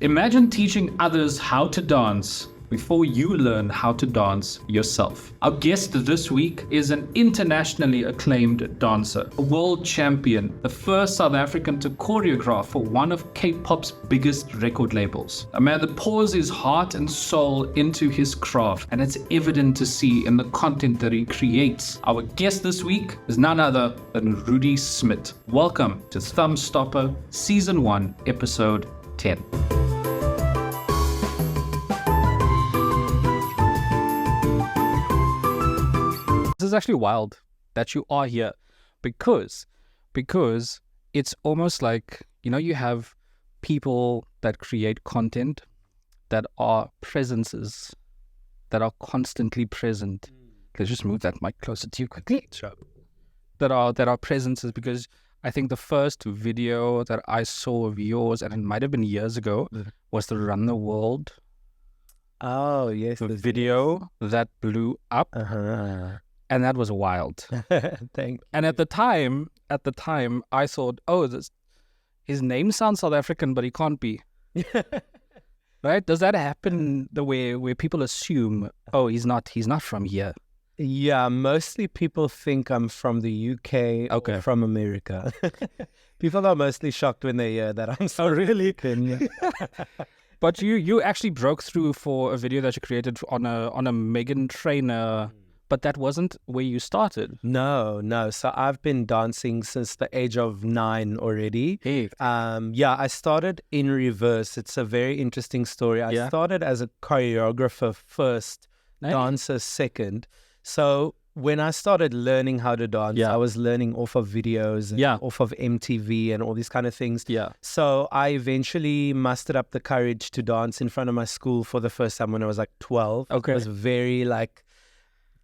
Imagine teaching others how to dance before you learn how to dance yourself. Our guest this week is an internationally acclaimed dancer, a world champion, the first South African to choreograph for one of K-pop's biggest record labels. A man that pours his heart and soul into his craft, and it's evident to see in the content that he creates. Our guest this week is none other than Rudi Smit. Welcome to Thumbstopper Season 1, Episode 10. This is actually wild that you are here because it's almost like, you have people that create content that are presences that are constantly present. Let's just move that mic closer to you quickly. Sure. That are presences, because I think the first video that I saw of yours, and it might have been years ago, was the Run the World. Oh, yes. The video that blew up. And that was wild. Thank And at the time, I thought, his name sounds South African, but he can't be. Right? Does that happen the way where people assume, he's not from here? Yeah, mostly people think I'm from the UK or from America. People are mostly shocked when they hear that I'm South African. But you actually broke through for a video that you created on a Megan Trainor. But that wasn't where you started. No. So I've been dancing since the age of 9 already. Hey. I started in reverse. It's a very interesting story. I started as a choreographer first, dancer second. So when I started learning how to dance, I was learning off of videos, and off of MTV and all these kind of things. Yeah. So I eventually mustered up the courage to dance in front of my school for the first time when I was like 12. Okay. It was very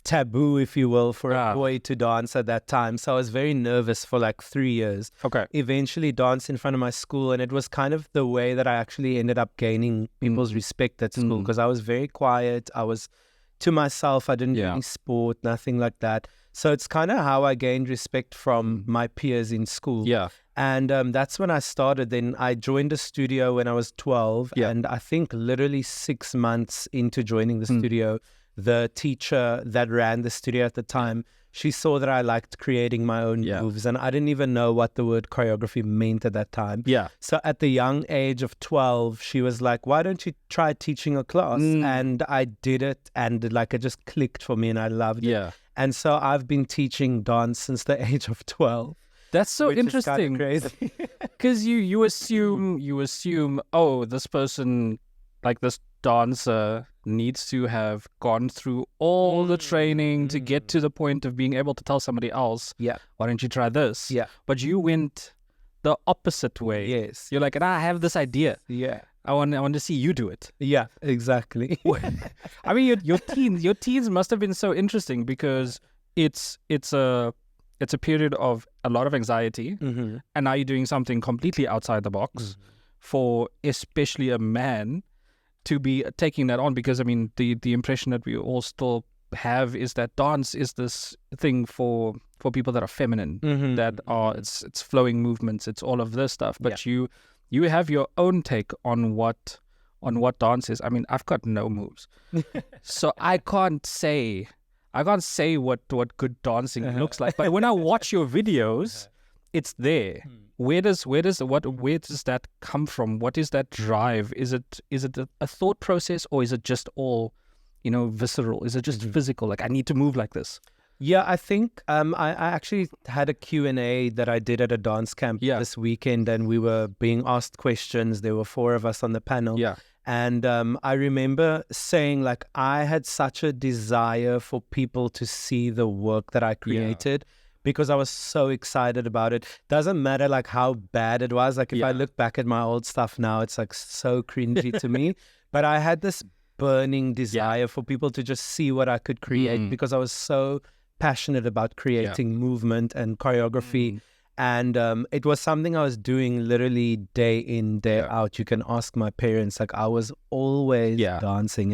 taboo, if you will, for a boy to dance at that time. So I was very nervous for 3 years. Okay. Eventually danced in front of my school, and it was kind of the way that I actually ended up gaining people's respect at school, because I was very quiet. I was to myself. I didn't do any sport, nothing like that. So it's kind of how I gained respect from my peers in school. Yeah. And that's when I started. Then I joined a studio when I was 12. And I think literally 6 months into joining the studio, the teacher that ran the studio at the time, she saw that I liked creating my own moves, and I didn't even know what the word choreography meant at that time. Yeah. So at the young age of 12, she was like, why don't you try teaching a class? And I did it, and it just clicked for me, and I loved it. And so I've been teaching dance since the age of 12. That's so interesting. Crazy. Because you assume, this person, this dancer, needs to have gone through all the training to get to the point of being able to tell somebody else, why don't you try this? Yeah. But you went the opposite way. Yes. You're like, I have this idea. Yeah. I want to see you do it. Yeah, exactly. I mean, your teens must have been so interesting, because it's a period of a lot of anxiety, and now you're doing something completely outside the box for especially a man to be taking that on, because the impression that we all still have is that dance is this thing for people that are feminine, that are it's flowing movements, it's all of this stuff. But you have your own take on what dance is. I've got no moves, so I can't say what good dancing looks like. But when I watch your videos, it's there. Where does that come from? What is that drive? Is it a thought process, or is it just all, visceral? Is it just physical? I need to move like this. Yeah, I think I actually had a Q&A that I did at a dance camp this weekend, and we were being asked questions. There were 4 of us on the panel. Yeah. And I remember saying, I had such a desire for people to see the work that I created. Because I was so excited about it. Doesn't matter how bad it was. If I look back at my old stuff now, it's so cringy to me. But I had this burning desire for people to just see what I could create, because I was so passionate about creating movement and choreography. And it was something I was doing literally day in, day out. You can ask my parents. I was always dancing.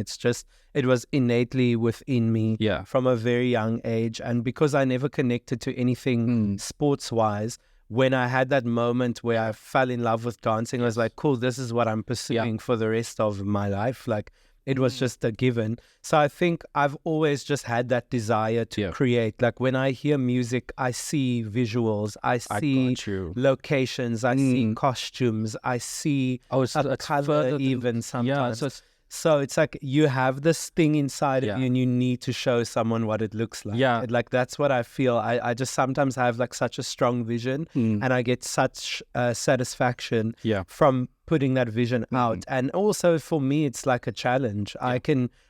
It was innately within me from a very young age. And because I never connected to anything sports-wise, when I had that moment where I fell in love with dancing, I was like, cool, this is what I'm pursuing for the rest of my life. Like, it was just a given. So I think I've always just had that desire to create. Like, when I hear music, I see visuals, I see locations, I see costumes, I see a cover even sometimes. So it's like you have this thing inside of you and you need to show someone what it looks like. Yeah. Like, that's what I feel. I just sometimes have like such a strong vision and I get such satisfaction from putting that vision out. And also for me, it's like a challenge. I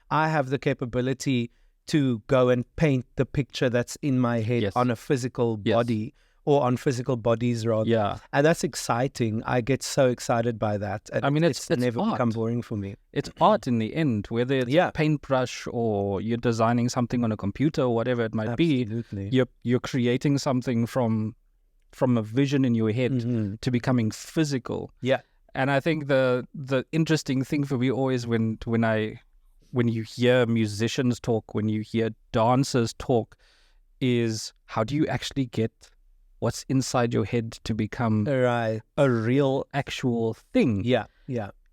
have the capability to go and paint the picture that's in my head on a physical body. Or on physical bodies, rather. Yeah. And that's exciting. I get so excited by that. And I mean, it's never art. become boring for me. It's art in the end, whether it's a paintbrush or you're designing something on a computer or whatever it might be. You're creating something from a vision in your head to becoming physical. Yeah. And I think the interesting thing for me always when you hear musicians talk, when you hear dancers talk, is how do you actually get what's inside your head to become a real, actual thing? Yeah.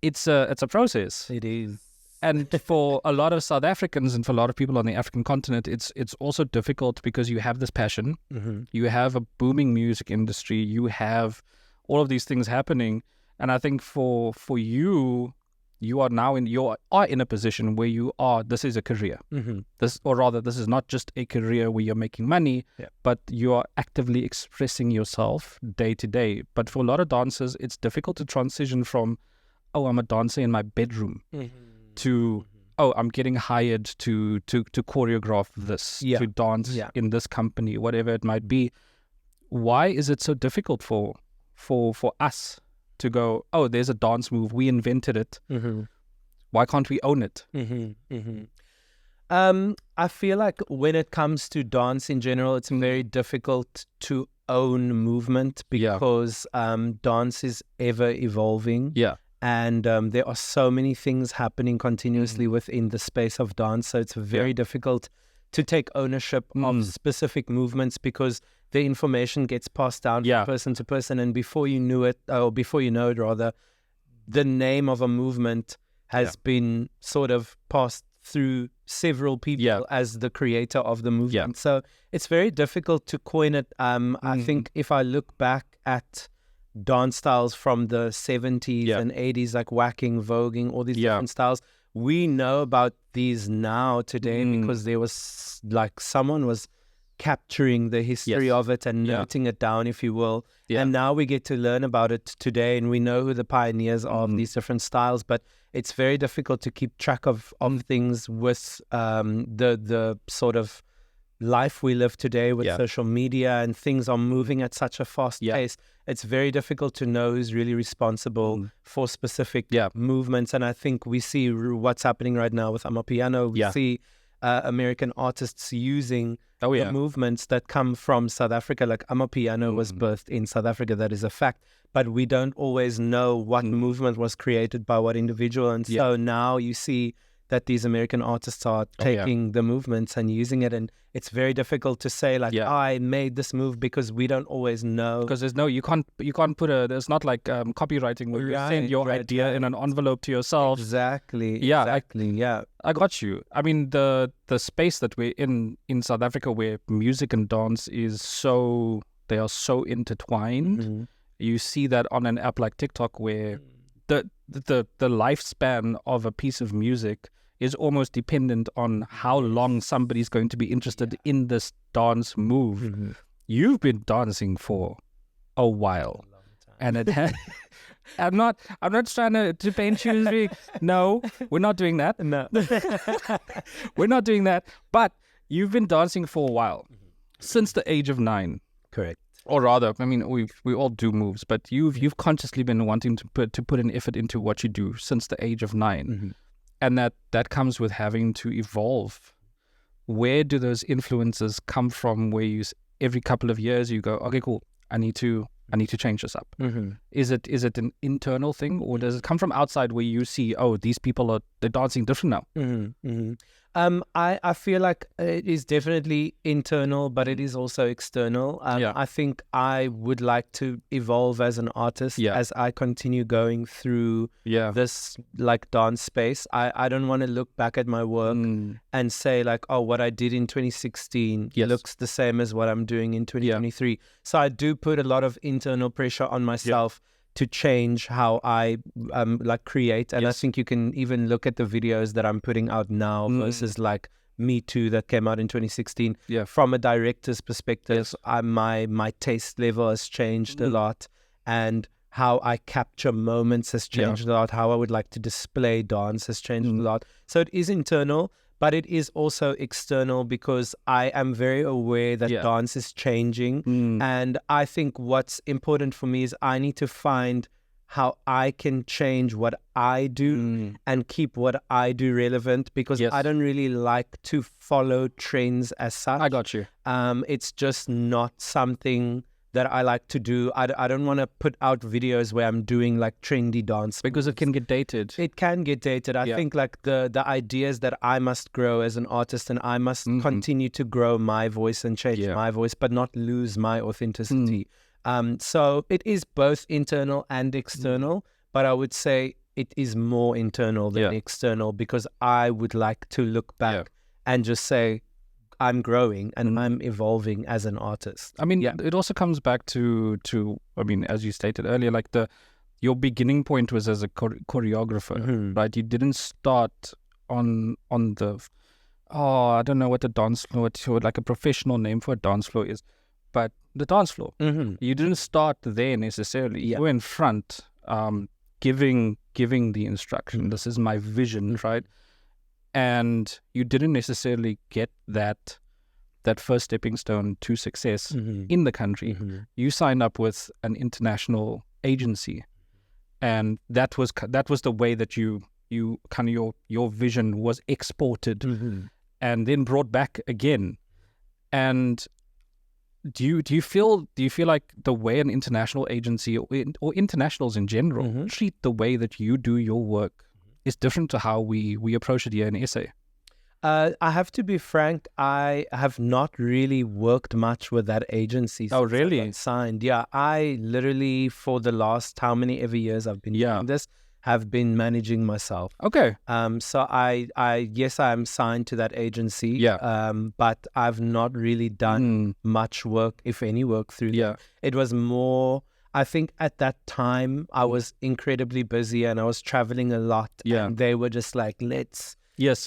It's a process. It is. And for a lot of South Africans and for a lot of people on the African continent, it's also difficult because you have this passion, you have a booming music industry, you have all of these things happening, and I think for you are now in a position where you are. This is a career. This is not just a career where you're making money, but you are actively expressing yourself day to day. But for a lot of dancers, it's difficult to transition from, oh, I'm a dancer in my bedroom, to, oh, I'm getting hired to choreograph this, to dance in this company, whatever it might be. Why is it so difficult for us to go, oh, there's a dance move, we invented it. Why can't we own it? I feel like when it comes to dance in general, it's very difficult to own movement because dance is ever evolving. And there are so many things happening continuously within the space of dance. So it's very difficult to take ownership of specific movements because the information gets passed down from person to person. And before you know it, rather, the name of a movement has been sort of passed through several people as the creator of the movement. So it's very difficult to coin it. I think if I look back at dance styles from the 70s and 80s, like waacking, voguing, all these different styles, we know about these now today because there was like someone was capturing the history of it and noting it down, if you will. And now we get to learn about it today and we know who the pioneers are of these different styles, but it's very difficult to keep track of things with the sort of life we live today with social media, and things are moving at such a fast pace. It's very difficult to know who's really responsible for specific movements. And I think we see what's happening right now with Amapiano. We see American artists using the movements that come from South Africa. Like Amapiano was birthed in South Africa, that is a fact. But we don't always know what movement was created by what individual. And so now you see that these American artists are taking the movements and using it, and it's very difficult to say like I made this move because we don't always know, because there's no you can't put there's not like copywriting where you send your idea in an envelope to yourself. Exactly. I got you. I mean, the space that we're in South Africa, where music and dance they are so intertwined. You see that on an app like TikTok, where the lifespan of a piece of music is almost dependent on how long somebody's going to be interested in this dance move. You've been dancing for a while, and it has. I'm not trying to paint you as being. No, we're not doing that. No, we're not doing that. But you've been dancing for a while, since the age of 9. Correct. Or rather, I mean, we all do moves, but you've consciously been wanting to put an effort into what you do since the age of 9, and that comes with having to evolve. Where do those influences come from? Where you every couple of years you go, okay, cool, I need to change this up. Is it an internal thing, or does it come from outside where you see, oh, these people they're dancing different now? I feel like it is definitely internal, but it is also external. I think I would like to evolve as an artist as I continue going through this like dance space. I don't want to look back at my work and say like, oh, what I did in 2016 looks the same as what I'm doing in 2023. So I do put a lot of internal pressure on myself to change how I like create. And I think you can even look at the videos that I'm putting out now versus like Me Too that came out in 2016. From a director's perspective, my taste level has changed a lot, and how I capture moments has changed a lot. How I would like to display dance has changed a lot. So it is internal, but it is also external, because I am very aware that dance is changing. And I think what's important for me is I need to find how I can change what I do and keep what I do relevant, because I don't really like to follow trends as such. I got you. It's just not something that I like to do. I don't want to put out videos where I'm doing like trendy dance because moves. it can get dated. It can get dated. I think like the ideas that I must grow as an artist, and I must continue to grow my voice and change my voice, but not lose my authenticity. So it is both internal and external, but I would say it is more internal than external, because I would like to look back and just say, I'm growing and I'm evolving as an artist. I mean, it also comes back to I mean, as you stated earlier, like your beginning point was as a choreographer, right? You didn't start on the I don't know what the dance floor, like a professional name for a dance floor is, but the dance floor. You didn't start there necessarily. You were in front, giving the instruction. This is my vision, right? And you didn't necessarily get that first stepping stone to success in the country. You signed up with an international agency, and that was the way that you kind of your vision was exported and then brought back again. And do you feel like the way an international agency or internationals in general treat the way that you do your work is different to how we approach it here in SA? I have to be frank, I have not really worked much with that agency. Oh, really? I got signed. Yeah, I literally, for the last how many ever years I've been doing this, have been managing myself. Okay. So I yes, I am signed to that agency. But I've not really done much work, if any work, through them. It was more, I think at that time I was incredibly busy and I was traveling a lot. And they were just like, let's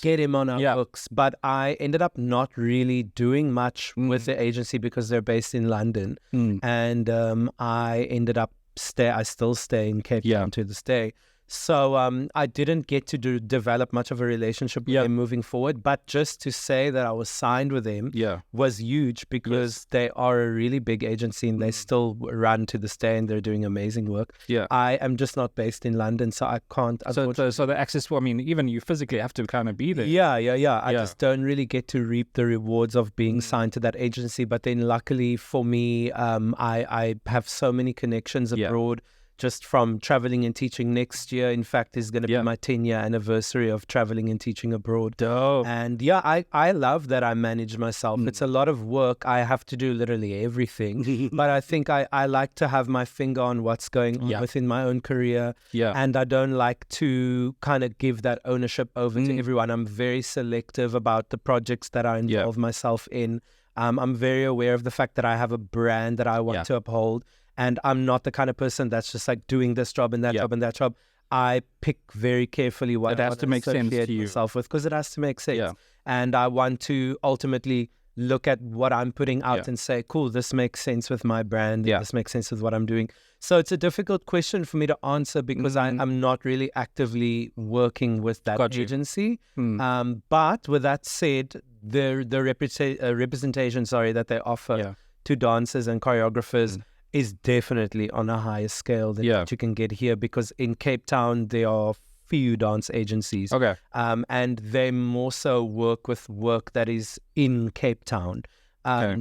get him on our books. But I ended up not really doing much with the agency because they're based in London. And I ended up I still stay in Cape Town to this day. So I didn't get to develop much of a relationship with them moving forward. But just to say that I was signed with them was huge, because they are a really big agency and they still run to this day and they're doing amazing work. I am just not based in London, so I can't. So the access to, I mean, even you physically have to kind of be there. I just don't really get to reap the rewards of being signed to that agency. But then luckily for me, I have so many connections abroad. Just from traveling and teaching. Next year, in fact, is going to be my 10-year anniversary of traveling and teaching abroad. Dope. And I love that I manage myself. It's a lot of work. I have to do literally everything. But I think I like to have my finger on what's going on within my own career. And I don't like to kind of give that ownership over to everyone. I'm very selective about the projects that I involve myself in. I'm very aware of the fact that I have a brand that I want to uphold. And I'm not the kind of person that's just like doing this job and that job and that job. I pick very carefully what it has to make sense to you, myself with, because it has to make sense. And I want to ultimately look at what I'm putting out and say, cool, this makes sense with my brand. This makes sense with what I'm doing. So it's a difficult question for me to answer, because I'm not really actively working with that agency. But with that said, the representation, that they offer to dancers and choreographers is definitely on a higher scale than what you can get here, because in Cape Town there are few dance agencies. And they more so work with work that is in Cape Town.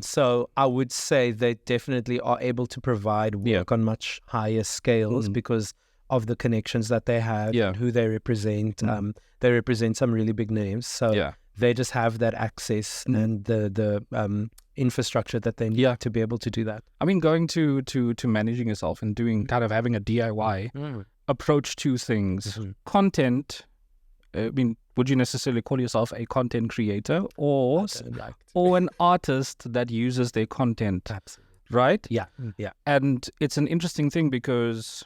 So I would say they definitely are able to provide work on much higher scales because of the connections that they have and who they represent. They represent some really big names. So they just have that access and the infrastructure that they need to be able to do that. I mean, going to managing yourself and doing kind of having a DIY approach to things, content. I mean, would you necessarily call yourself a content creator or an artist that uses their content? Absolutely. Right? Yeah. And it's an interesting thing because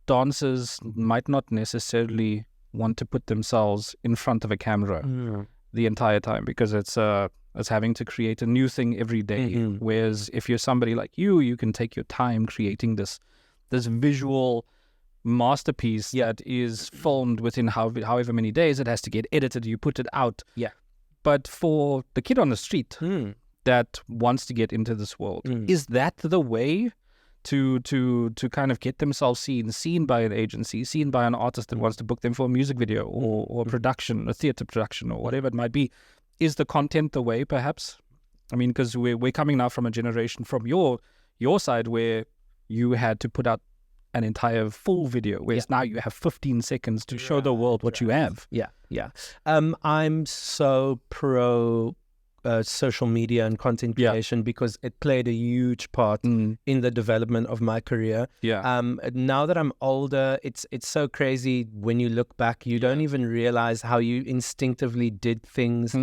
dancers might not necessarily want to put themselves in front of a camera the entire time because it's having to create a new thing every day. Whereas if you're somebody like you can take your time creating this visual masterpiece that is filmed within however many days. It has to get edited. You put it out. Yeah. But for the kid on the street that wants to get into this world, is that the way to kind of get themselves seen by an agency, seen by an artist that wants to book them for a music video or a production, a theater production or whatever it might be? Is the content the way, perhaps? I mean, because we're coming now from a generation from your side where you had to put out an entire full video, whereas now you have 15 seconds to show the world what you have. Yeah. I'm so pro social media and content creation because it played a huge part in the development of my career. Now that I'm older, it's so crazy when you look back. You don't even realize how you instinctively did things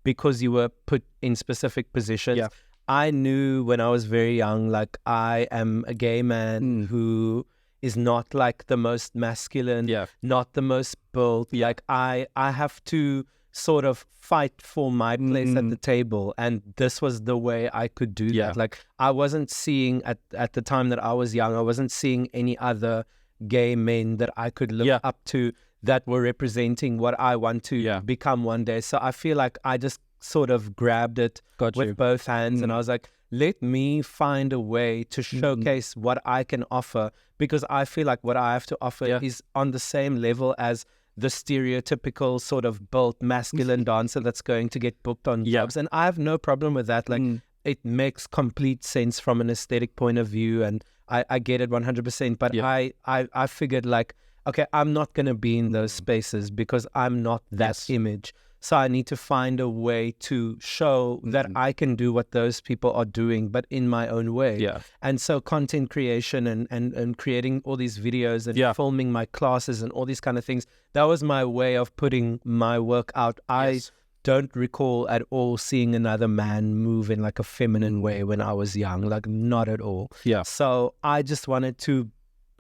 because you were put in specific positions. I knew when I was very young, like, I am a gay man who is not like the most masculine, not the most built. Like, I have to sort of fight for my place at the table, and this was the way I could do that. Like, I wasn't seeing at the time that I was young, I wasn't seeing any other gay men that I could look up to that were representing what I want to become one day. So I feel like I just sort of grabbed it with both hands, and I was like, let me find a way to showcase what I can offer, because I feel like what I have to offer is on the same level as the stereotypical sort of built masculine dancer that's going to get booked on jobs. And I have no problem with that. Like, it makes complete sense from an aesthetic point of view, and I get it 100%. But I figured, like, okay, I'm not going to be in those spaces because I'm not that image. So I need to find a way to show that I can do what those people are doing, but in my own way. And so content creation and creating all these videos and filming my classes and all these kind of things, that was my way of putting my work out. I don't recall at all seeing another man move in like a feminine way when I was young, like, not at all. So I just wanted to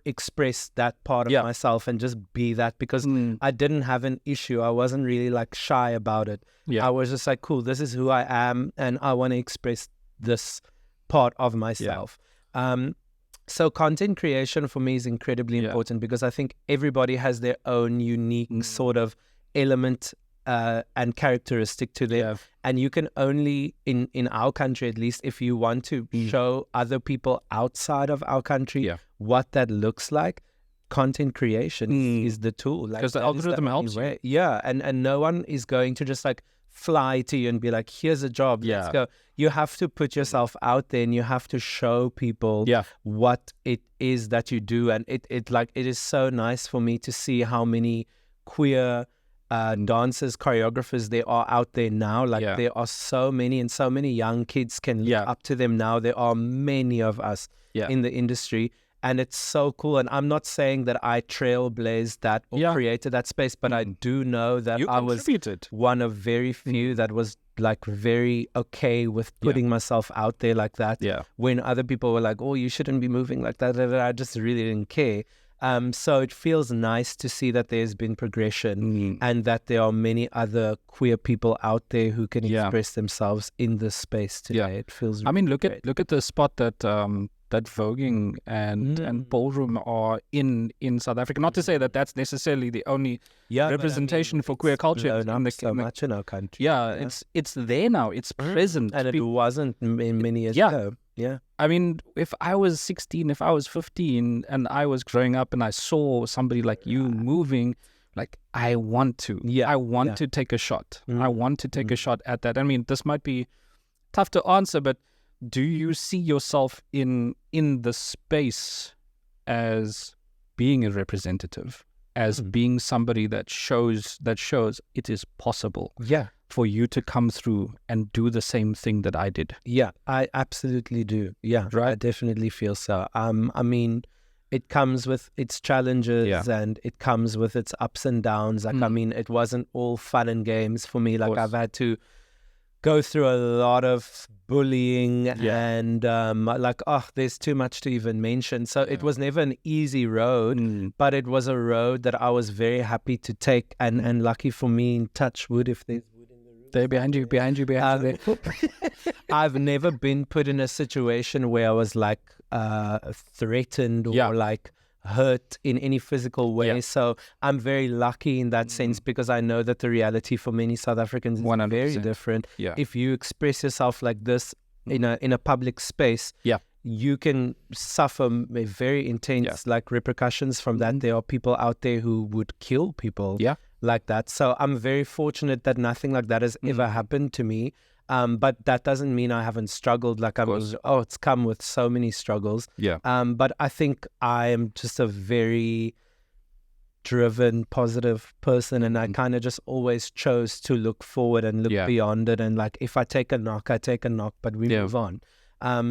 express that part of myself and just be that, because I didn't have an issue. I wasn't really like shy about it. I was just like, cool, this is who I am, and I want to express this part of myself. So content creation for me is incredibly important, because I think everybody has their own unique sort of element and characteristic to them. And you can only, in our country at least, if you want to show other people outside of our country what that looks like, content creation is the tool. Because the algorithm helps you. And no one is going to just like fly to you and be like, here's a job, let's go. You have to put yourself out there, and you have to show people what it is that you do. And it is so nice for me to see how many queer dancers, choreographers there are out there now. Like, there are so many, and so many young kids can look up to them now. There are many of us in the industry, and it's so cool. And I'm not saying that I trailblazed that or created that space, but I do know that I was one of very few that was like very okay with putting myself out there like that. When other people were like, oh, you shouldn't be moving like that, I just really didn't care. So it feels nice to see that there's been progression and that there are many other queer people out there who can express themselves in this space today. It feels really look at the spot that that voguing and ballroom are in South Africa. Not to say that that's necessarily the only representation for queer culture. So much in our country. It's there now. It's present, and it wasn't in many years ago. I mean, if I was 16, if I was 15, and I was growing up and I saw somebody like you moving, like, I want to. I want to take a shot. I want to take a shot at that. I mean, this might be tough to answer, but do you see yourself in the space as being a representative, as being somebody that shows it is possible? for you to come through and do the same thing that I did? Yeah, I absolutely do. Yeah, Right. I definitely feel so. I mean, it comes with its challenges and it comes with its ups and downs. Like, I mean, it wasn't all fun and games for me. Like, I've had to go through a lot of bullying and like, there's too much to even mention. So it was never an easy road, but it was a road that I was very happy to take. And lucky for me, touch wood, if there's wood in the room. They're behind you. I've never been put in a situation where I was like threatened or like hurt in any physical way. So I'm very lucky in that sense, because I know that the reality for many South Africans is 100%. very different. If you express yourself like this in a public space, you can suffer a very intense like repercussions from that. There are people out there who would kill people like that. So I'm very fortunate that nothing like that has ever happened to me. But that doesn't mean I haven't struggled. Like, it's come with so many struggles. But I think I am just a very driven, positive person, and I kind of just always chose to look forward and look beyond it. And like, if I take a knock, I take a knock, but we move on.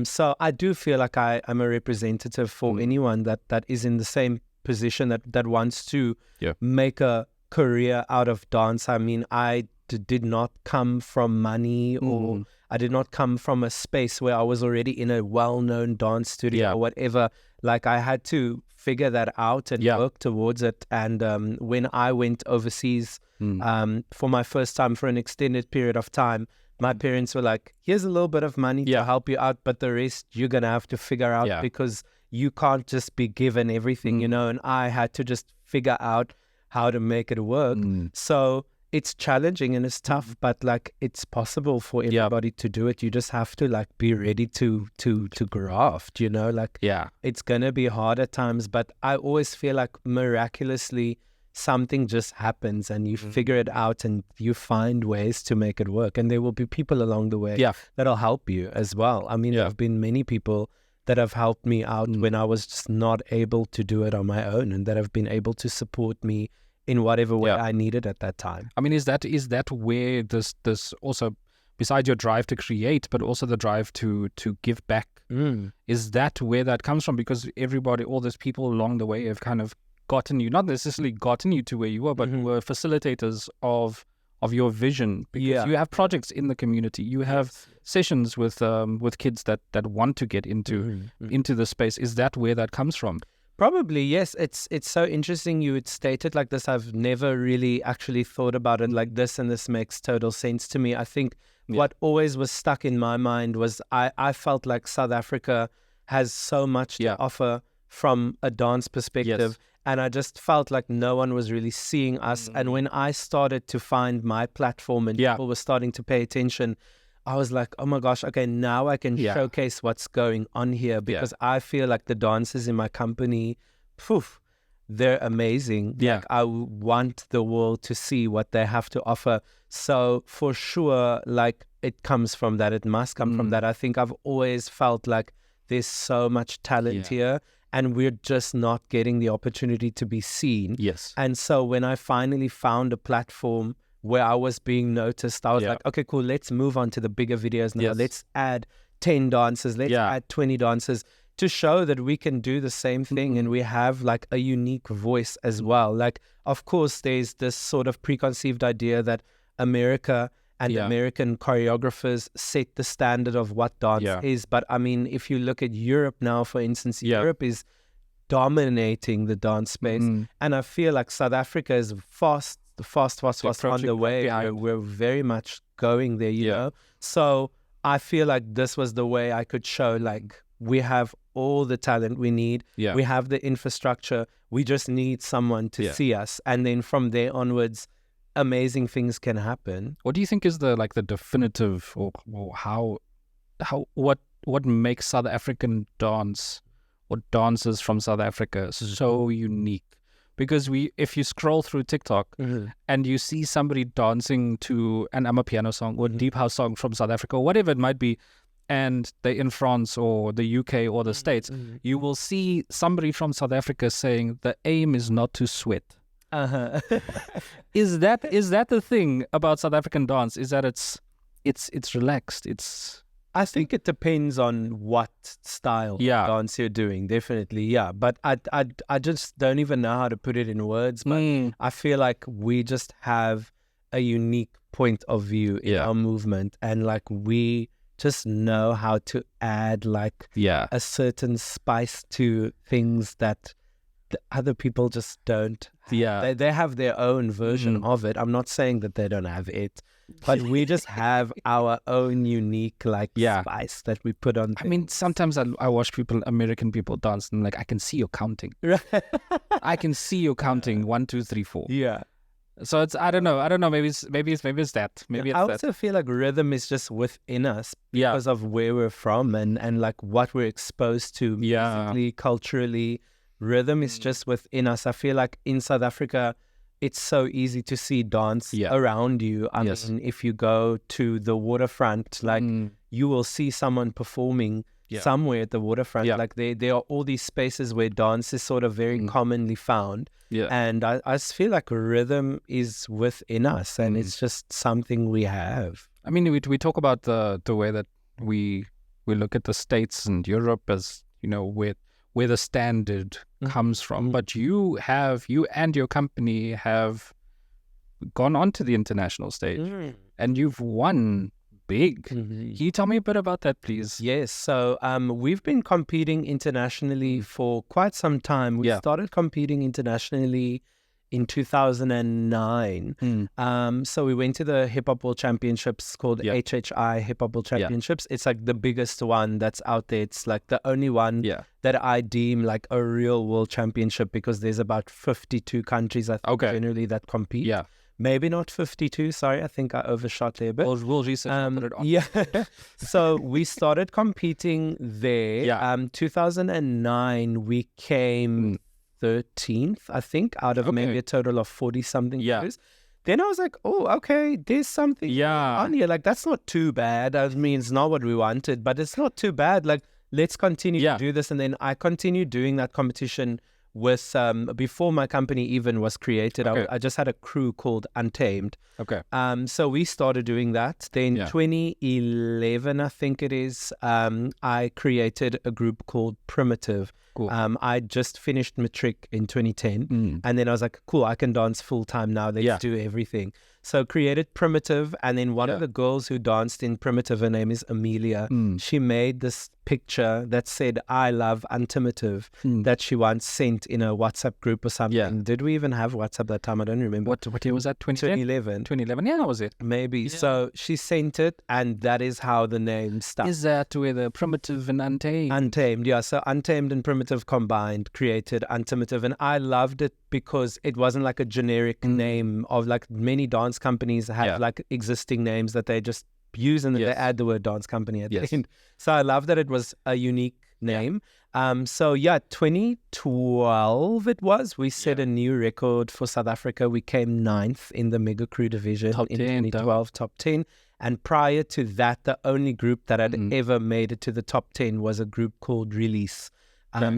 So I do feel like I'm a representative for anyone that is in the same position that wants to make a career out of dance. I mean, I did not come from money, or I did not come from a space where I was already in a well-known dance studio or whatever. Like, I had to figure that out and work towards it. And when I went overseas for my first time for an extended period of time, my parents were like, here's a little bit of money to help you out, but the rest you're going to have to figure out, because you can't just be given everything, you know. And I had to just figure out how to make it work. So it's challenging and it's tough, but like, it's possible for everybody to do it. You just have to like be ready to graft, you know, like it's gonna be hard at times, but I always feel like miraculously something just happens and you figure it out and you find ways to make it work. And there will be people along the way that'll help you as well. I mean, there have been many people that have helped me out when I was just not able to do it on my own, and that have been able to support me in whatever way I needed at that time. I mean, is that where this also, besides your drive to create, but also the drive to give back, is that where that comes from? Because everybody, all those people along the way have kind of gotten you, not necessarily gotten you to where you are, but were facilitators of your vision, because you have projects in the community, you have sessions with kids that want to get into the space. Is that where that comes from? Probably, yes. It's so interesting you would state it like this. I've never really actually thought about it like this, and this makes total sense to me. I think what always was stuck in my mind was I felt like South Africa has so much to offer from a dance perspective, and I just felt like no one was really seeing us. And when I started to find my platform and people were starting to pay attention, I was like, oh my gosh, okay, now I can showcase what's going on here, because I feel like the dancers in my company, they're amazing. Like, I want the world to see what they have to offer. So for sure, like, it comes from that. It must come from that. I think I've always felt like there's so much talent here, and we're just not getting the opportunity to be seen. And so when I finally found a platform where I was being noticed, I was like, okay, cool, let's move on to the bigger videos now. Let's add 10 dancers, let's add 20 dancers, to show that we can do the same thing and we have like a unique voice as well. Like, of course, there's this sort of preconceived idea that America and American choreographers set the standard of what dance is. But I mean, if you look at Europe now, for instance, Europe is dominating the dance space. And I feel like South Africa is fast on the way. We're very much going there, you know? So I feel like this was the way I could show, like, we have all the talent we need. We have the infrastructure. We just need someone to see us. And then from there onwards, amazing things can happen. What do you think is the definitive, or what makes South African dance or dancers from South Africa so unique? Because if you scroll through TikTok and you see somebody dancing to an Amapiano song or deep house song from South Africa or whatever it might be, and they're in France or the UK or the States, you will see somebody from South Africa saying the aim is not to sweat. Is that the thing about South African dance? Is that it's relaxed? I think it depends on what style of dance you're doing, definitely, yeah. But I just don't even know how to put it in words. But I feel like we just have a unique point of view in our movement, and like we just know how to add like a certain spice to things that the other people just don't have. They have their own version of it. I'm not saying that they don't have it, but we just have our own unique like spice that we put on things. I mean, sometimes I watch American people dance, and like I can see you counting. I can see you counting 1, 2, 3, 4. Yeah. So it's I don't know. Maybe it's that. Maybe it's I also feel like rhythm is just within us because of where we're from and like what we're exposed to musically, culturally. Rhythm is just within us. I feel like in South Africa, it's so easy to see dance around you. I mean, if you go to the waterfront, like you will see someone performing somewhere at the waterfront. Like there are all these spaces where dance is sort of very commonly found. And I just feel like rhythm is within us, and it's just something we have. I mean, we talk about the way that we look at the States and Europe as, you know, where the standard comes from, but you and your company have gone onto the international stage and you've won big. Can you tell me a bit about that, please? Yes, so we've been competing internationally for quite some time. We started competing internationally in 2009. So we went to the Hip Hop World Championships called HHI Hip Hop World Championships. It's like the biggest one that's out there. It's like the only one that I deem like a real world championship, because there's about 52 countries, I think, generally that compete. Maybe not 52, sorry, I think I overshot there a bit. We'll research put it on. So we started competing there. 2009, we came 13th, I think, out of maybe a total of 40-something years. Then I was like, oh, okay, there's something on here. Like, that's not too bad. I mean, it's not what we wanted, but it's not too bad. Like, let's continue to do this. And then I continued doing that competition with, before my company even was created, I just had a crew called Untamed. So we started doing that. Then 2011, I think it is, I created a group called Primitive. I just finished matric in 2010, and then I was like, cool, I can dance full time now. Let's do everything. So created Primitive, and then one of the girls who danced in Primitive, her name is Amelia. She made this picture that said, I love Untimative, that she once sent in a WhatsApp group or something. Did we even have WhatsApp that time? I don't remember. What year was that? 2011? 2011, yeah, that was it. Maybe. So she sent it, and that is how the name stuck. Is that where the Primitive and Untamed? Untamed, yeah. So Untamed and Primitive combined created Untimative, and I loved it because it wasn't like a generic name of like many dance companies have like existing names that they just use, and then they add the word dance company at the end. So I love that it was a unique name. 2012 it was. We set a new record for South Africa. We came 9th in the Mega Crew division in 2012, top 10. And prior to that, the only group that had ever made it to the top 10 was a group called Release.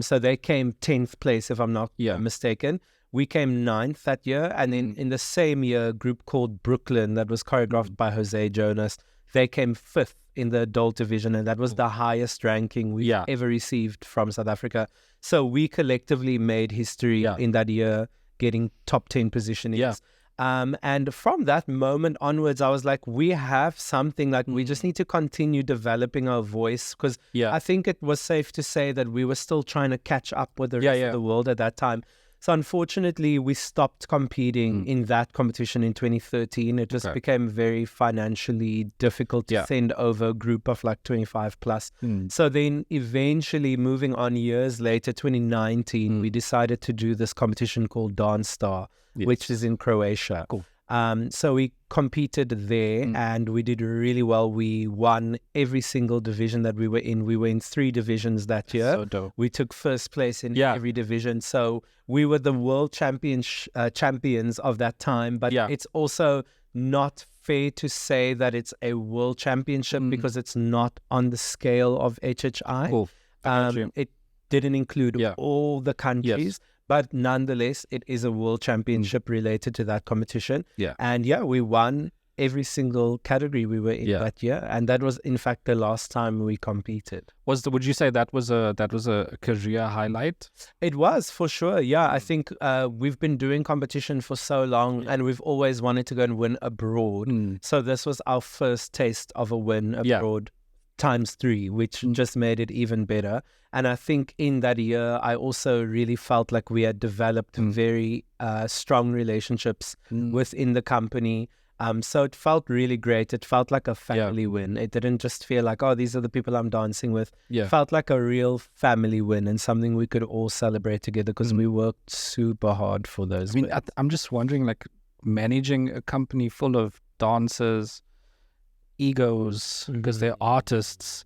So they came 10th place, if I'm not mistaken. We came 9th that year. And then in the same year, a group called Brooklyn that was choreographed by Jose Jonas, they came 5th in the adult division. And that was the highest ranking we ever received from South Africa. So we collectively made history in that year, getting top 10 positionings. And from that moment onwards, I was like, we have something, like we just need to continue developing our voice, because I think it was safe to say that we were still trying to catch up with the rest of the world at that time. So unfortunately, we stopped competing in that competition in 2013. It just became very financially difficult to send over a group of like 25 plus. So then eventually, moving on years later, 2019, we decided to do this competition called Dance Star, which is in Croatia. So we competed there and we did really well. We won every single division that we were in. We were in 3 divisions that year. So dope. We took first place in every division. So we were the world champions of that time. But it's also not fair to say that it's a world championship because it's not on the scale of HHI. It didn't include all the countries. But nonetheless, it is a world championship related to that competition. Yeah. And yeah, we won every single category we were in that year. And that was, in fact, the last time we competed. Would you say that was a career highlight? It was, for sure. Yeah, I think we've been doing competition for so long and we've always wanted to go and win abroad. So this was our first taste of a win abroad times 3, which just made it even better. And I think in that year, I also really felt like we had developed very strong relationships within the company. So it felt really great. It felt like a family win. It didn't just feel like, oh, these are the people I'm dancing with. It felt like a real family win and something we could all celebrate together because we worked super hard for those. I mean, I'm just wondering, like, managing a company full of dancers, egos, because they're artists.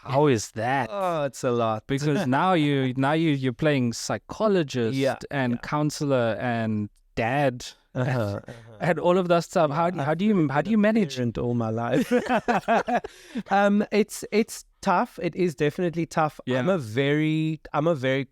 How is that? Oh, it's a lot. Because now you're playing psychologist and counselor and dad. And all of that stuff. How do you manage it all my life? It's tough. It is definitely tough. I'm a very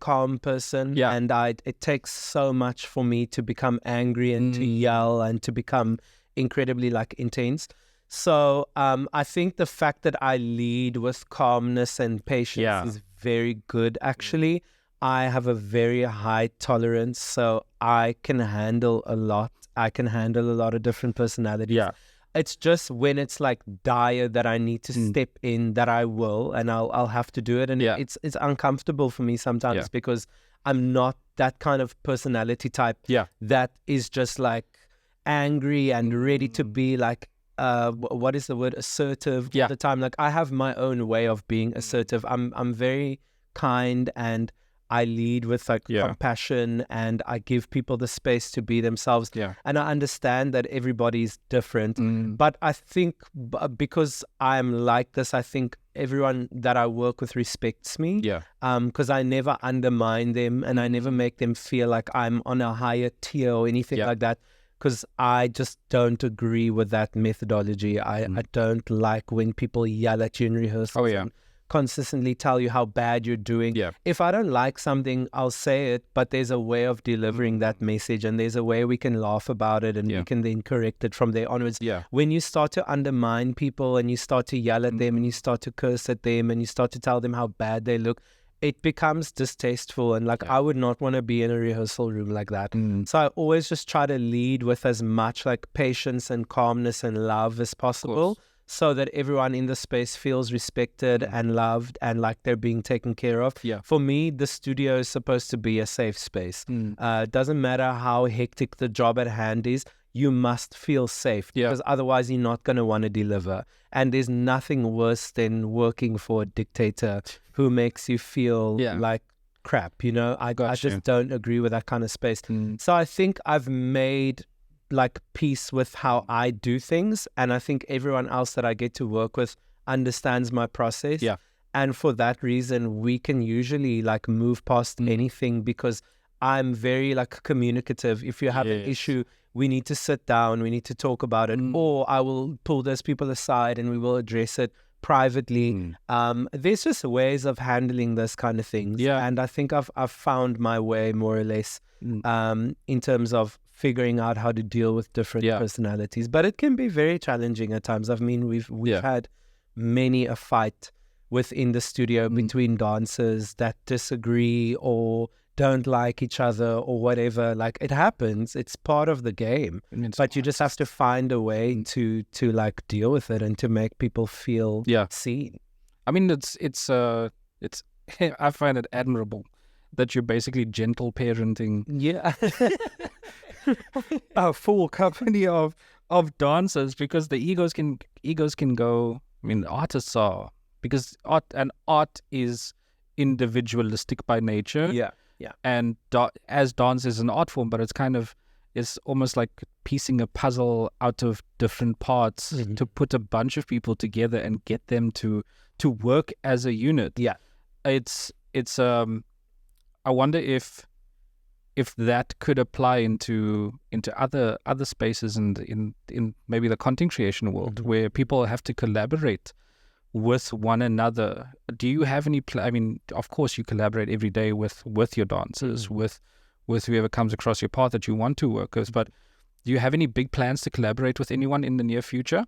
calm person, and it takes so much for me to become angry and to yell and to become incredibly intense. So I think the fact that I lead with calmness and patience is very good, actually. I have a very high tolerance, so I can handle a lot. I can handle a lot of different personalities. Yeah. It's just when it's like dire that I need to step in that I will, and I'll have to do it. And it's uncomfortable for me sometimes because I'm not that kind of personality type that is just like angry and ready to be like, what is the word? Assertive all the time. Like I have my own way of being assertive. I'm very kind and I lead with compassion and I give people the space to be themselves. Yeah. And I understand that everybody's different. But I think because I'm like this, I think everyone that I work with respects me. Yeah. Because I never undermine them and I never make them feel like I'm on a higher tier or anything like that. Because I just don't agree with that methodology. I don't like when people yell at you in rehearsals. And consistently tell you how bad you're doing. Yeah. If I don't like something, I'll say it, but there's a way of delivering that message and there's a way we can laugh about it and we can then correct it from there onwards. Yeah. When you start to undermine people and you start to yell at them and you start to curse at them and you start to tell them how bad they look, it becomes distasteful and I would not want to be in a rehearsal room like that. So I always just try to lead with as much patience and calmness and love as possible, so that everyone in the space feels respected and loved and like they're being taken care of. Yeah. For me, the studio is supposed to be a safe space. It doesn't matter how hectic the job at hand is, you must feel safe because otherwise you're not going to want to deliver. And there's nothing worse than working for a dictator who makes you feel like crap, I just don't agree with that kind of space. So I think I've made peace with how I do things, and I think everyone else that I get to work with understands my process. Yeah. And for that reason, we can usually move past anything because I'm very communicative. If you have an issue, we need to sit down, we need to talk about it, or I will pull those people aside and we will address it privately. There's just ways of handling this kind of things. Yeah. And I think I've found my way more or less in terms of figuring out how to deal with different personalities. But it can be very challenging at times. I mean, we've had many a fight within the studio between dancers that disagree or don't like each other or whatever. It happens. It's part of the game. But you just have to find a way to deal with it and to make people feel seen. I mean, it's I find it admirable that you're basically gentle parenting. Yeah. A full company of dancers, because the egos can go. I mean, artists are, because art is individualistic by nature. Yeah, yeah. And as dance is an art form, but it's almost like piecing a puzzle out of different parts to put a bunch of people together and get them to work as a unit. Yeah, it's I wonder if that could apply into other spaces and in maybe the content creation world where people have to collaborate with one another. Do you have any I mean, of course you collaborate every day with your dancers, with with whoever comes across your path that you want to work with. But do you have any big plans to collaborate with anyone in the near future?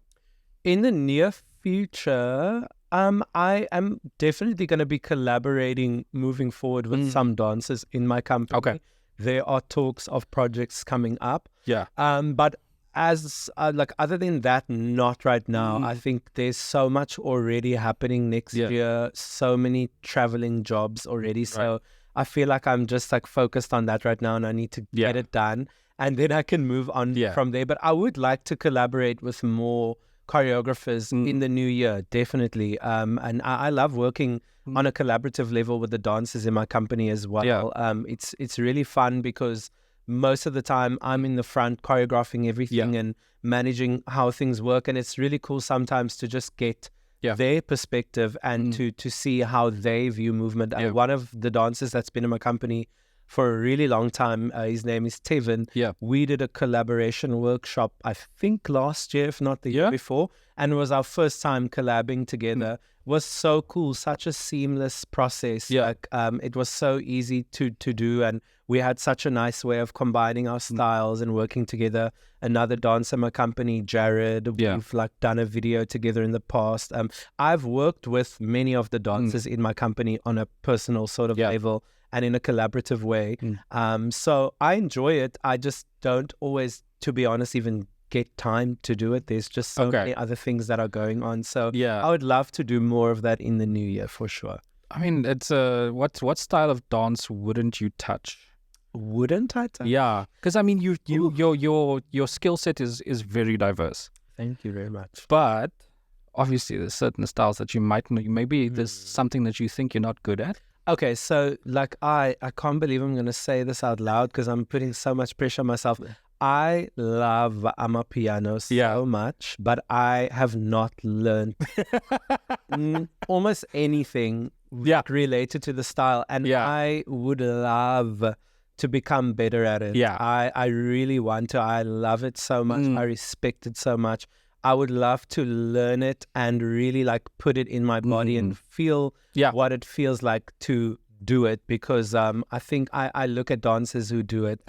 In the near future, I am definitely going to be collaborating moving forward with some dancers in my company. Okay. There are talks of projects coming up. Yeah. But as like other than that, not right now. I think there's so much already happening next year. So many traveling jobs already. So I feel like I'm just like focused on that right now, and I need to get it done, and then I can move on from there. But I would like to collaborate with more choreographers in the new year, definitely. And I love working on a collaborative level with the dancers in my company as well. It's really fun because most of the time I'm in the front choreographing everything and managing how things work, and it's really cool sometimes to just get their perspective and to see how they view movement. One of the dancers that's been in my company for a really long time, his name is Tevin. We did a collaboration workshop, I think last year, if not the year before, and it was our first time collabing together. Was so cool, such a seamless process. Like it was so easy to do, and we had such a nice way of combining our styles and working together. Another dancer in my company, Jared, we've like done a video together in the past. I've worked with many of the dancers in my company on a personal sort of level and in a collaborative way. So I enjoy it. I just don't always, to be honest, even get time to do it. There's just so many other things that are going on. So I would love to do more of that in the new year for sure. I mean, it's what style of dance wouldn't you touch? Wouldn't I touch? Yeah, because I mean, your skill set is very diverse. Thank you very much. But obviously, there's certain styles that you might know. Maybe there's something that you think you're not good at. Okay, so like I can't believe I'm going to say this out loud because I'm putting so much pressure on myself. I love Amapiano so much, but I have not learned almost anything related to the style. And I would love to become better at it. I really want to. I love it so much. I respect it so much. I would love to learn it and really like put it in my body and feel what it feels like to do it, because I think I look at dancers who do it.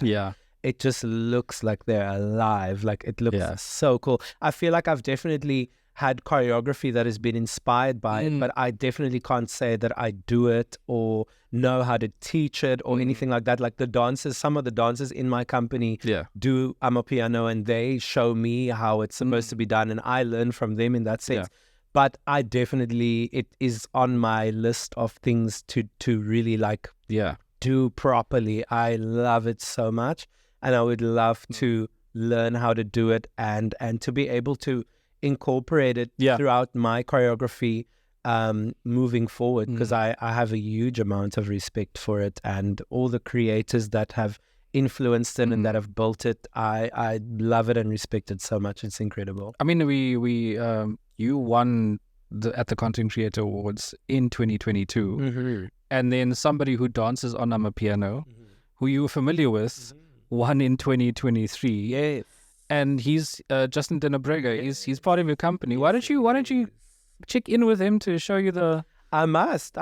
It just looks like they're alive. Like it looks so cool. I feel like I've definitely had choreography that has been inspired by it, but I definitely can't say that I do it or know how to teach it or anything like that. Like the dancers, some of the dancers in my company do Amapiano, and they show me how it's supposed to be done, and I learn from them in that sense. But I definitely, it is on my list of things to really like do properly. I love it so much, and I would love to learn how to do it and to be able to incorporate it throughout my choreography moving forward, because I have a huge amount of respect for it, and all the creators that have influenced it and that have built it. I love it and respect it so much. It's incredible. I mean, we you won at the Content Creator Awards in 2022, and then somebody who dances on Amapiano, who you were familiar with, won in 2023. Yes. And he's Justin Dinabrega. He's part of your company. Why don't you check in with him to show you the? I must.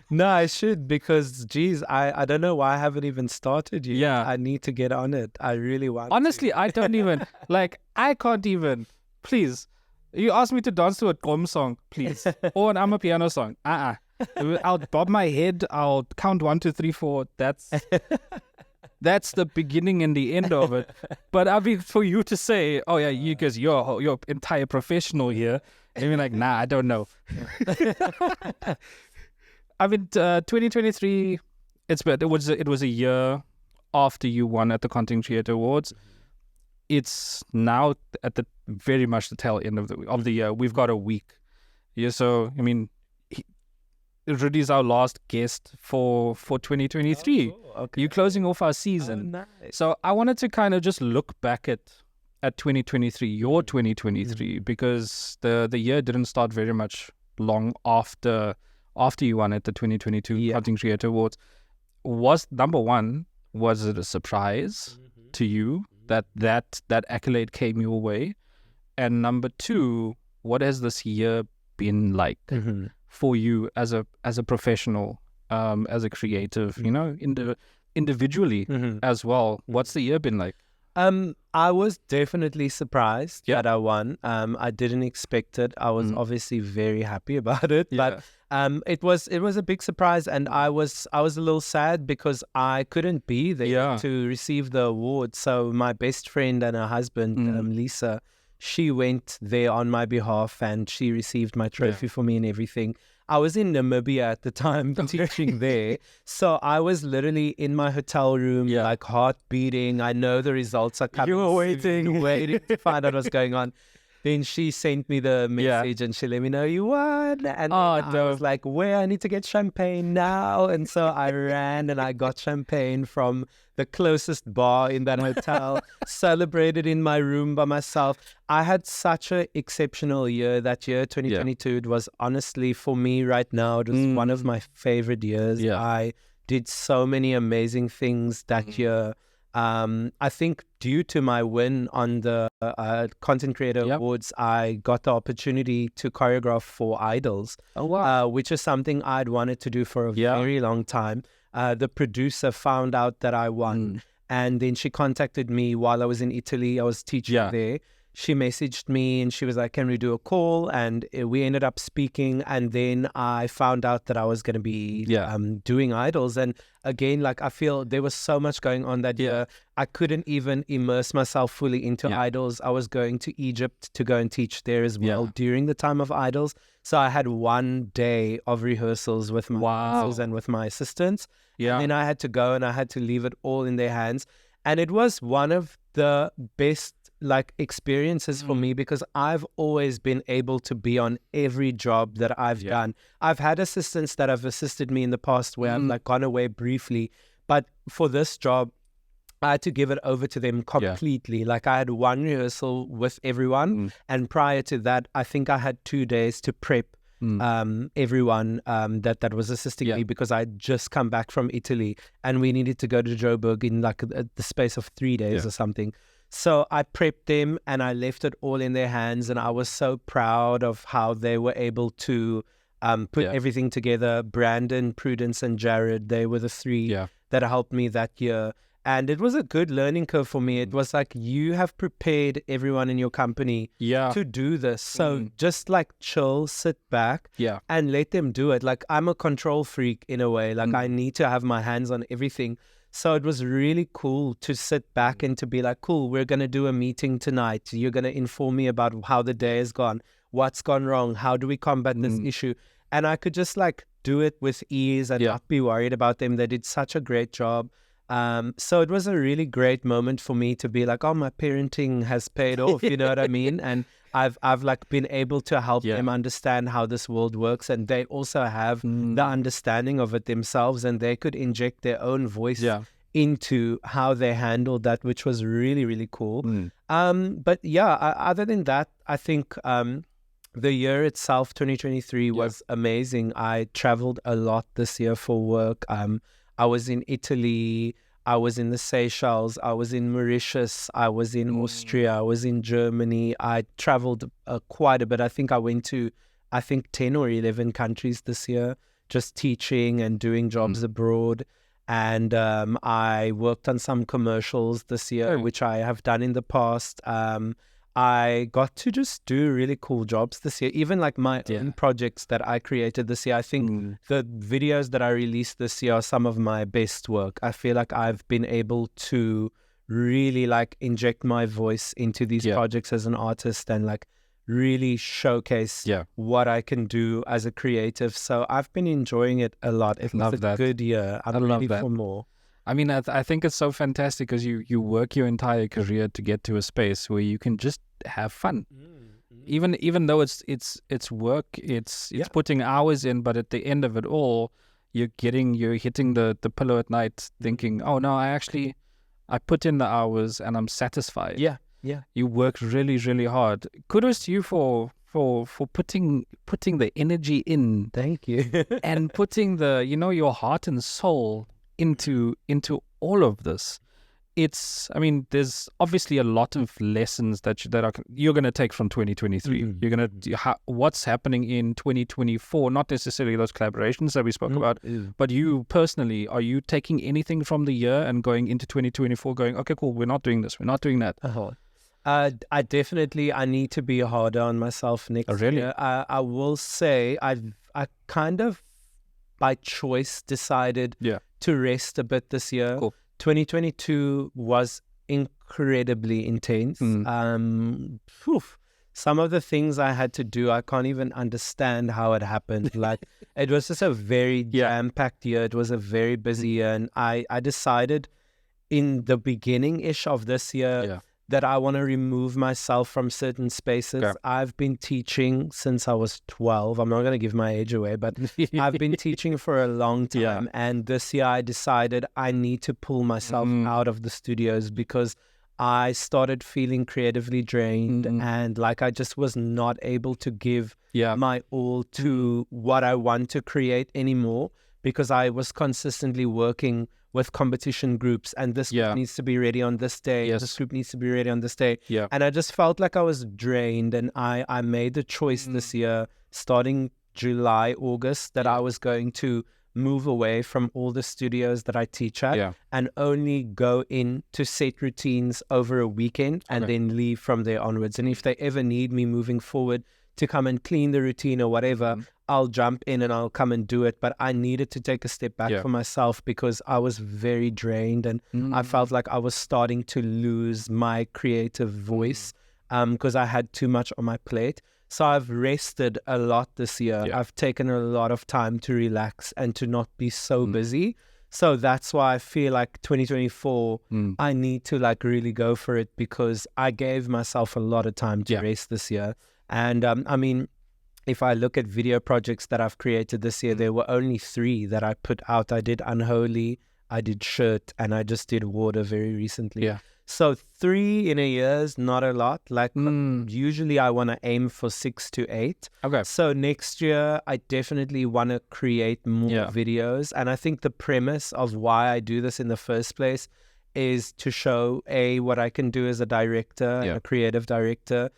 No, I should, because geez, I don't know why I haven't even started yet. Yeah, I need to get on it. I really want. Honestly, I don't even I can't even. Please, you asked me to dance to a drum song, please, or an Amapiano song. I'll bob my head. I'll count 1, 2, 3, 4. That's the beginning and the end of it. But I mean, for you to say, "Oh yeah, you because you're entire professional here," and you're like, "Nah, I don't know." I mean, 2023. It was a year after you won at the Content Creator Awards. It's now at the very much the tail end of the year. We've got a week. Yeah, so I mean, Rudi's our last guest for 2023. Oh, cool. Okay. You're closing off our season. Oh, nice. So I wanted to kind of just look back at 2023, your 2023, because the year didn't start very much long after you won at the 2022 Content Creator Awards. Number one, was it a surprise to you that accolade came your way? And number two, what has this year been like for you as a professional as a creative, individually as well. What's the year been like? I was definitely surprised that I won. I didn't expect it. I was obviously very happy about it, but it was a big surprise, and I was a little sad because I couldn't be there to receive the award. So my best friend and her husband, Lisa, she went there on my behalf, and she received my trophy for me and everything. I was in Namibia at the time teaching there. So I was literally in my hotel room, like heart beating. I know the results are coming. You were waiting. Waiting to find out what's going on. Then she sent me the message and she let me know you won. And I was like, where? I need to get champagne now. And so I ran and I got champagne from the closest bar in that hotel, celebrated in my room by myself. I had such an exceptional year that year, 2022. It was honestly, for me right now, it was one of my favorite years. I did so many amazing things that year. I think due to my win on the Content Creator Awards, I got the opportunity to choreograph for Idols, which is something I'd wanted to do for a very long time. The producer found out that I won, and then she contacted me while I was in Italy. I was teaching there. She messaged me and she was like, can we do a call? And we ended up speaking. And then I found out that I was going to be doing Idols. And again, like, I feel there was so much going on that year. I couldn't even immerse myself fully into Idols. I was going to Egypt to go and teach there as well during the time of Idols. So I had 1 day of rehearsals with my dancers and with my assistants. And then I had to go and I had to leave it all in their hands. And it was one of the best experiences for me because I've always been able to be on every job that I've done. I've had assistants that have assisted me in the past where I've gone away briefly, but for this job I had to give it over to them completely. Like, I had one rehearsal with everyone, and prior to that I think I had 2 days to prep everyone that was assisting me, because I'd just come back from Italy and we needed to go to Joburg in the space of 3 days or something. So I prepped them and I left it all in their hands, and I was so proud of how they were able to put everything together. Brandon, Prudence, and Jared, they were the three that helped me that year. And it was a good learning curve for me. It was like, you have prepared everyone in your company to do this. So just chill, sit back and let them do it. Like, I'm a control freak in a way. Like, I need to have my hands on everything. So it was really cool to sit back and to be like, cool, we're going to do a meeting tonight. You're going to inform me about how the day has gone, what's gone wrong, how do we combat this issue? And I could just do it with ease and not be worried about them. They did such a great job. So it was a really great moment for me to be like, oh, my parenting has paid off, you know what I mean? And I've been able to help them understand how this world works, and they also have the understanding of it themselves, and they could inject their own voice into how they handled that, which was really, really cool. But other than that, I think the year itself, 2023, was amazing. I traveled a lot this year for work. I was in Italy, I was in the Seychelles, I was in Mauritius, I was in Austria, I was in Germany. I traveled quite a bit. I think I went to 10 or 11 countries this year, just teaching and doing jobs abroad. And I worked on some commercials this year, which I have done in the past. I got to just do really cool jobs this year, even my own projects that I created this year. I think the videos that I released this year are some of my best work. I feel like I've been able to really inject my voice into these projects as an artist and really showcase what I can do as a creative. So I've been enjoying it a lot. It was a good year. I'm ready for more. I mean, I think it's so fantastic because you work your entire career to get to a space where you can just have fun. Even though it's work, it's putting hours in, but at the end of it all, you're hitting the pillow at night thinking, oh no, I put in the hours and I'm satisfied. Yeah. You worked really, really hard. Kudos to you for putting the energy in. Thank you. And putting your heart and soul into all of this. I mean, there's obviously a lot of lessons that you're going to take from 2023. You're going to what's happening in 2024, not necessarily those collaborations that we spoke about, but you personally, are you taking anything from the year and going into 2024 going, okay, cool, we're not doing this, we're not doing that? I need to be harder on myself next year. I will say I kind of by choice decided to rest a bit this year. Cool. 2022 was incredibly intense. Some of the things I had to do, I can't even understand how it happened. Like, it was just a very jam-packed year. It was a very busy year. And I decided in the beginning-ish of this year that I want to remove myself from certain spaces. I've been teaching since I was 12. I'm not going to give my age away, but I've been teaching for a long time. And this year I decided I need to pull myself out of the studios because I started feeling creatively drained and like I just was not able to give my all to what I want to create anymore because I was consistently working with competition groups and this group needs to be ready on this day. This group needs to be ready on this day. And I just felt like I was drained and I made the choice this year, starting July, August, that I was going to move away from all the studios that I teach at and only go in to set routines over a weekend and then leave from there onwards. And if they ever need me moving forward to come and clean the routine or whatever, I'll jump in and I'll come and do it. But I needed to take a step back for myself because I was very drained and I felt like I was starting to lose my creative voice because I had too much on my plate. So I've rested a lot this year. I've taken a lot of time to relax and to not be so busy. So that's why I feel like 2024, I need to like really go for it because I gave myself a lot of time to rest this year. And I mean, if I look at video projects that I've created this year, there were only 3 that I put out. I did Unholy, I did Shirt, and I just did Water very recently. So 3 in a year is not a lot. Like usually I want to aim for 6 to 8. So next year I definitely want to create more videos. And I think the premise of why I do this in the first place is to show what I can do as a director, a creative director,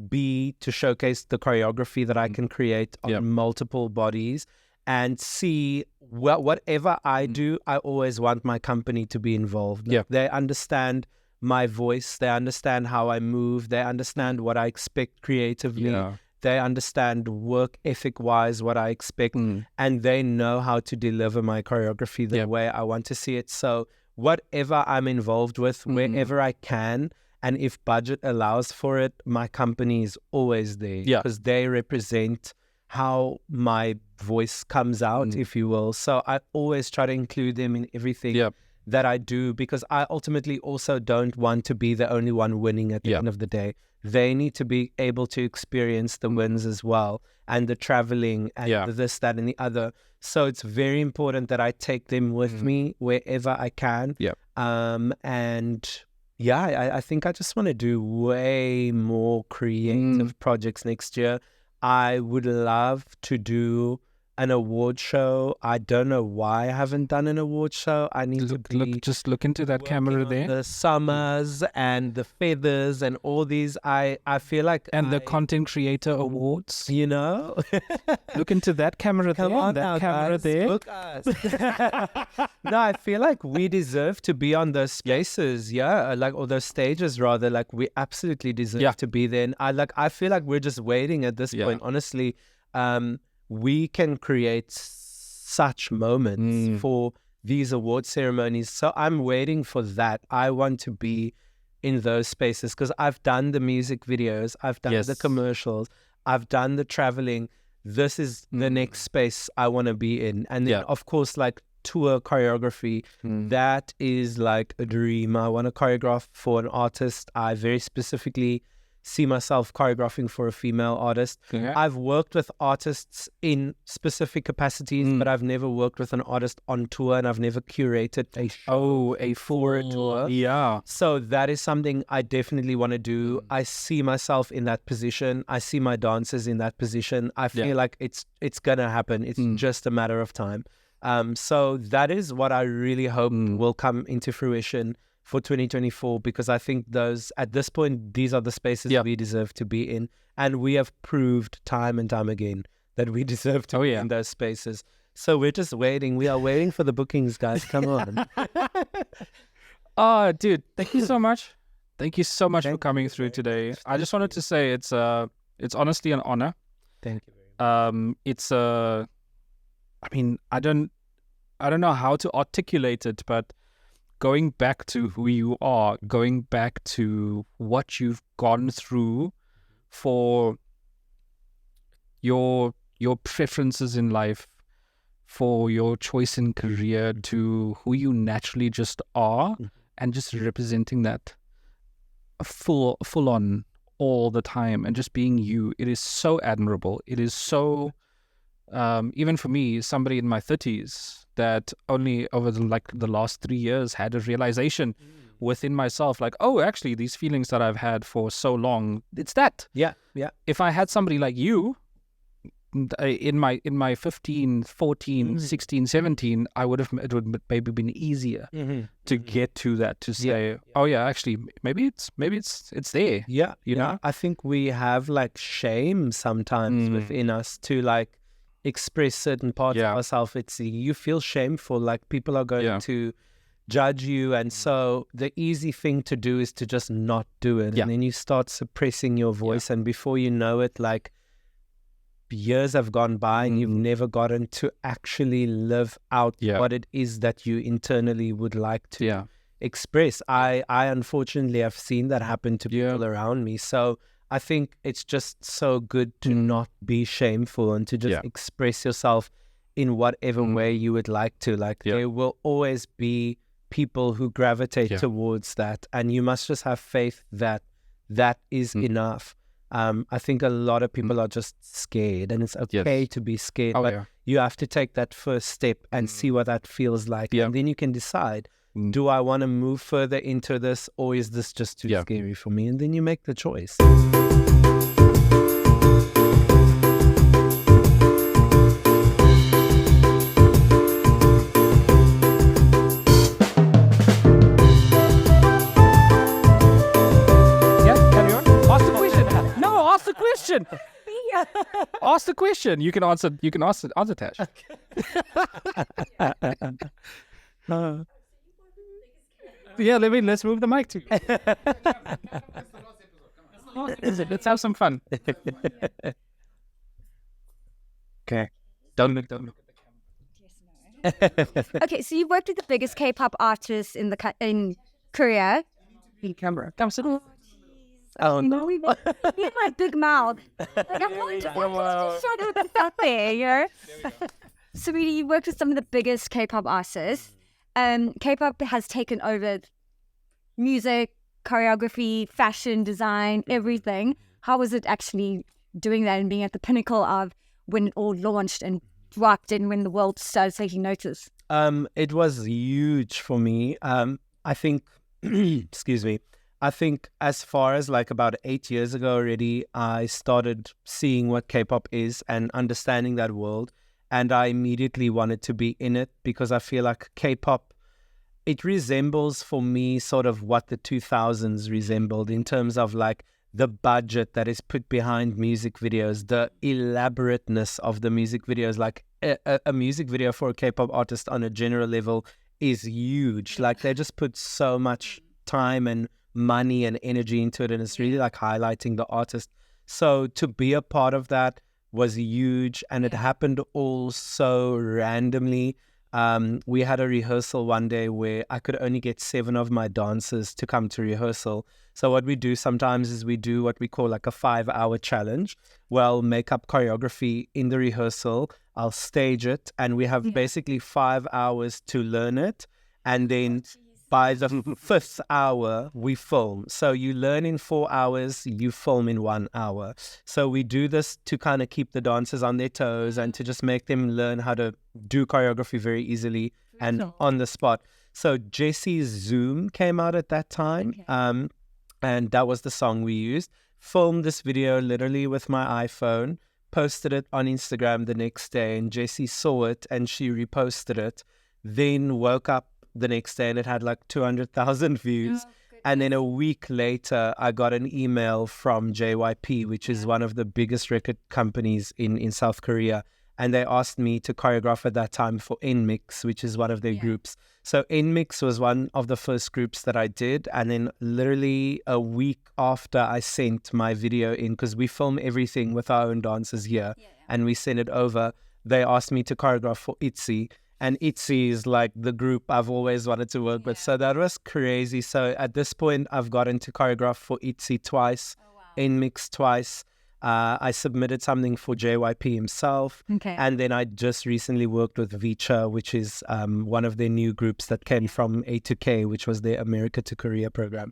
B, to showcase the choreography that I can create on multiple bodies, and C, whatever I do, I always want my company to be involved. Like, they understand my voice, they understand how I move, they understand what I expect creatively, they understand work ethic wise what I expect, and they know how to deliver my choreography the way I want to see it. So whatever I'm involved with, wherever I can, and if budget allows for it, my company is always there because they represent how my voice comes out, if you will. So I always try to include them in everything that I do because I ultimately also don't want to be the only one winning at the end of the day. They need to be able to experience the wins as well and the traveling and the this, that, and the other. So it's very important that I take them with me wherever I can. I think I just want to do way more creative projects next year. I would love to do an award show. I don't know why I haven't done an award show. I need to look into that camera there. The summers and the feathers and all these. I feel like the content creator awards. You know, look into that camera there. Come on, that camera there. Book us. No, I feel like we deserve to be on those spaces. Or those stages rather. Like we absolutely deserve to be there. And I feel like we're just waiting at this point. Honestly, we can create such moments for these award ceremonies. So I'm waiting for that. I want to be in those spaces because I've done the music videos, I've done the commercials, I've done the traveling. This is the next space I want to be in. And then, of course, like tour choreography, that is like a dream. I want to choreograph for an artist. I very specifically see myself choreographing for a female artist. I've worked with artists in specific capacities, but I've never worked with an artist on tour, and I've never curated a show, a full tour. So that is something I definitely want to do. I see myself in that position. I see my dancers in that position. I feel like it's gonna happen. It's just a matter of time. So that is what I really hope will come into fruition for 2024, because I think at this point, these are the spaces we deserve to be in. And we have proved time and time again that we deserve to be in those spaces. So we're just waiting. We are waiting for the bookings, guys. Come on. Oh, dude, thank you so much. Thank you so much for coming through today. I just wanted to say it's honestly an honor. Thank you very much. I mean, I don't know how to articulate it, but going back to who you are, going back to what you've gone through for your preferences in life, for your choice in career, to who you naturally just are, and just representing that full on all the time, and just being you. It is so admirable. It is so, even for me, somebody in my 30s, that only over the last 3 years had a realization within myself, like, oh, actually, these feelings that I've had for so long, it's that. Yeah. If I had somebody like you in my 15, 14, 16, 17, it would maybe been easier to get to that, to say, oh yeah, actually, maybe it's there. Yeah. You know? I think we have like shame sometimes within us to like express certain parts of ourselves. You feel shameful, like people are going to judge you, and so the easy thing to do is to just not do it, and then you start suppressing your voice, and before you know it, like, years have gone by and you've never gotten to actually live out what it is that you internally would like to express. I unfortunately have seen that happen to people around me. So I think it's just so good to not be shameful and to just express yourself in whatever way you would like to. Like there will always be people who gravitate towards that, and you must just have faith that that is enough. I think a lot of people are just scared, and it's okay to be scared, but you have to take that first step and see what that feels like. And then you can decide, do I want to move further into this, or is this just too scary for me? And then you make the choice. Ask the question. You can answer. You can answer, Tash. Let's move the mic to you. Let's have some fun. Okay. Don't look at the camera. Okay, so you've worked with the biggest K-pop artists in Korea. Camera. Come sit. Oh no! You have my big mouth. Like, I'm going to shut it out there, you know. So you worked with some of the biggest K-pop artists. K-pop has taken over music, choreography, fashion, design, everything. How was it actually doing that and being at the pinnacle of when it all launched and dropped, and when the world started taking notice? It was huge for me. I think, excuse me. I think as far as like about 8 years ago already, I started seeing what K-pop is and understanding that world. And I immediately wanted to be in it because I feel like K-pop, it resembles for me sort of what the 2000s resembled in terms of like the budget that is put behind music videos, the elaborateness of the music videos. Like a music video for a K-pop artist on a general level is huge. Like they just put so much time and money and energy into it, and it's really like highlighting the artist. So to be a part of that was huge, and it happened all so randomly. We had a rehearsal one day where I could only get 7 of my dancers to come to rehearsal. So what we do sometimes is we do what we call like a 5-hour challenge. Well, make up choreography in the rehearsal, I'll stage it, and we have basically 5 hours to learn it, and then by the 5th hour, we film. So you learn in 4 hours, you film in 1 hour. So we do this to kind of keep the dancers on their toes and to just make them learn how to do choreography very easily and on the spot. So Jessie's Zoom came out at that time, and that was the song we used. Filmed this video literally with my iPhone, posted it on Instagram the next day, and Jessie saw it and she reposted it. Then woke up the next day and it had like 200,000 views. And then a week later, I got an email from JYP, which is one of the biggest record companies in South Korea. And they asked me to choreograph at that time for NMIX, which is one of their groups. So NMIX was one of the first groups that I did. And then literally a week after I sent my video in, because we film everything with our own dancers here, and we send it over, they asked me to choreograph for ITZY. And ITZY is like the group I've always wanted to work with. So that was crazy. So at this point, I've gotten to choreograph for ITZY twice, NMIX twice. I submitted something for JYP himself. And then I just recently worked with Vicha, which is one of their new groups that came from A2K, which was their America to Korea program.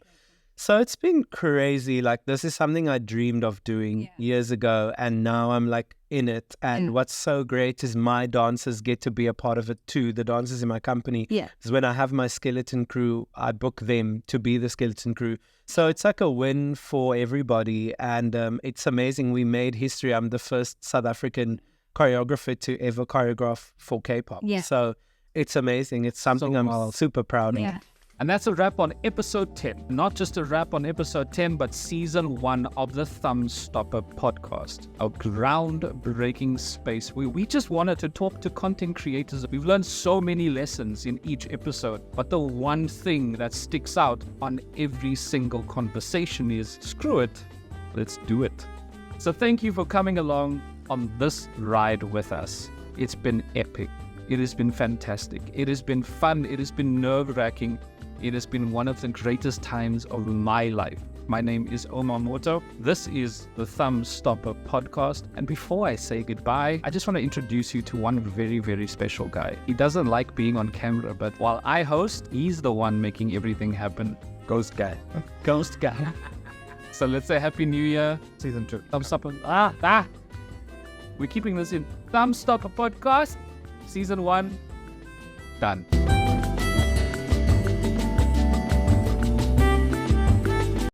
So it's been crazy. Like, this is something I dreamed of doing years ago, and now I'm like in it. And what's so great is my dancers get to be a part of it too. The dancers in my company. Because when I have my skeleton crew, I book them to be the skeleton crew. So it's like a win for everybody. And it's amazing. We made history. I'm the first South African choreographer to ever choreograph for K-pop. So it's amazing. It's something I'm super proud of. And that's a wrap on episode 10. Not just a wrap on episode 10, but season 1 of the Thumbstopper podcast. A groundbreaking space where we just wanted to talk to content creators. We've learned so many lessons in each episode, but the one thing that sticks out on every single conversation is, screw it, let's do it. So thank you for coming along on this ride with us. It's been epic. It has been fantastic. It has been fun. It has been nerve-wracking. It has been one of the greatest times of my life. My name is Omar Moto. This is the Thumbstopper podcast. And before I say goodbye, I just want to introduce you to one very, very special guy. He doesn't like being on camera, but while I host, he's the one making everything happen. Ghost guy. Ghost guy. So let's say Happy New Year. Season 2. Thumbstopper. We're keeping this in Thumbstopper podcast. Season 1. Done.